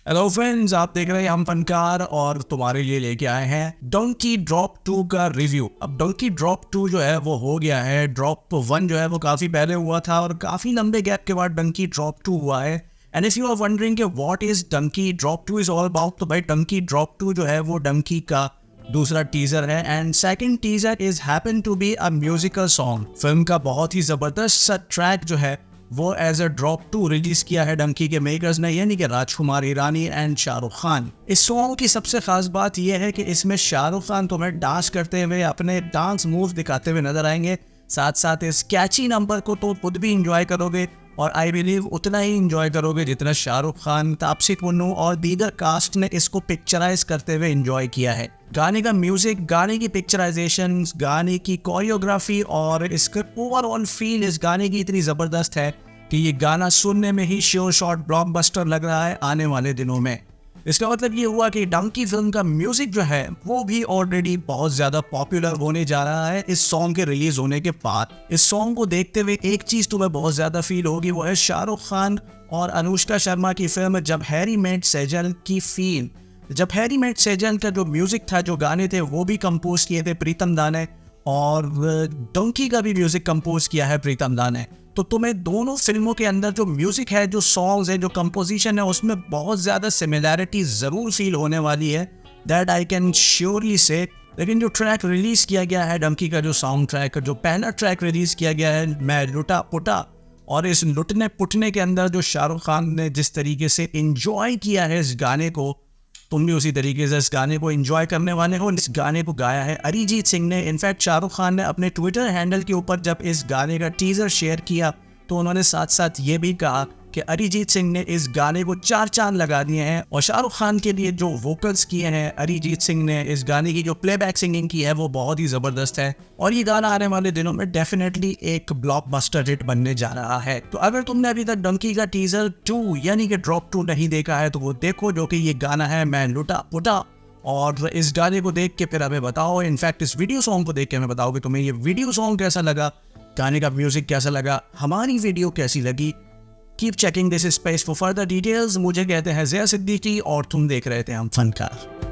Hello friends, आप देख रहे हैं हम फनकार और तुम्हारे लिए लेके आए हैं डंकी ड्रॉप 2 का रिव्यू। अब डंकी ड्रॉप 2 जो है वो हो गया है। ड्रॉप 1 जो है वो काफ़ी पहले हुआ था और काफ़ी लंबे गैप के बाद डंकी ड्रॉप 2 हुआ है। And if you are wondering कि what is Dunki drop 2 is all about, तो भाई डंकी ड्रॉप 2 जो है वो डंकी का दूसरा टीजर है। And second teaser is happen to be a musical song. Film का बहुत ही ज़बरदस्त सा ट्रैक जो है वो एज अ ड्रॉप 2 रिलीज किया है डंकी के मेकर्स ने, यानी कि राजकुमार हिरानी एंड शाहरुख खान। इस सॉन्ग की सबसे खास बात यह है कि इसमें शाहरुख खान तुम्हें डांस करते हुए अपने डांस मूव दिखाते हुए नजर आएंगे। साथ साथ इस कैची नंबर को तो खुद भी इंजॉय करोगे और आई बिलीव उतना ही इंजॉय करोगे जितना शाहरुख खान, तापसी पन्नू और दीगर कास्ट ने इसको पिक्चराइज करते हुए इंजॉय किया है। गाने का म्यूजिक, गाने की पिक्चराइजेशन, गाने की कोरियोग्राफी और इसका ओवरऑल फील इस गाने की इतनी ज़बरदस्त है कि ये गाना सुनने में ही श्योर शॉट ब्लॉकबस्टर लग रहा है आने वाले दिनों में। इसका मतलब ये हुआ कि डंकी फिल्म का म्यूजिक जो है वो भी ऑलरेडी बहुत ज़्यादा पॉपुलर होने जा रहा है इस सॉन्ग के रिलीज होने के बाद। इस सॉन्ग को देखते हुए एक चीज़ तुम्हें बहुत ज़्यादा फील होगी, वो है शाहरुख खान और अनुष्का शर्मा की फिल्म जब हैरी मेट सेजल की फील। जब हैरी मेट सेजल का जो म्यूजिक था, जो गाने थे, वो भी कंपोज किए थे प्रीतम दा ने और डंकी का भी म्यूजिक कंपोज किया है प्रीतम दा ने। तो तुम्हें दोनों फिल्मों के अंदर जो म्यूजिक है, जो सॉन्ग्स है, जो कंपोजिशन है, उसमें बहुत ज़्यादा सिमिलैरिटी ज़रूर फील होने वाली है, दैट आई कैन श्योरली से। लेकिन जो ट्रैक रिलीज किया गया है डंकी का, जो साउंड ट्रैक, जो पहला ट्रैक रिलीज किया गया है मैं लुटा पुटा, और इस लुटने पुटने के अंदर जो शाहरुख खान ने जिस तरीके से इंजॉय किया है इस गाने को, तुम भी उसी तरीके से इस गाने को एंजॉय करने वाले हो। इस गाने को गाया है अरिजीत सिंह ने। इनफैक्ट शाहरुख खान ने अपने ट्विटर हैंडल के ऊपर जब इस गाने का टीजर शेयर किया तो उन्होंने साथ साथ ये भी कहा कि अरिजीत सिंह ने इस गाने को 4 चांद लगा दिए हैं। और शाहरुख खान के लिए जो वोकल्स किए हैं अरिजीत सिंह ने, इस गाने की जो प्लेबैक सिंगिंग की है वो बहुत ही ज़बरदस्त है और ये गाना आने वाले दिनों में डेफिनेटली एक ब्लॉकबस्टर हिट बनने जा रहा है। तो अगर तुमने अभी तक डंकी का टीजर 2 यानी कि ड्रॉप 2 नहीं देखा है तो वो देखो, जो कि ये गाना है मैं लुटा पुटा। और इस गाने को देख के फिर हमें बताओ, इनफैक्ट इस वीडियो सॉन्ग को देख के हमें बताओ कि तुम्हें ये वीडियो सॉन्ग कैसा लगा, गाने का म्यूजिक कैसा लगा, हमारी वीडियो कैसी लगी। Keep checking this space for further details. मुझे कहते हैं ज़िया सिद्दीकी और तुम देख रहे थे हम फनकार।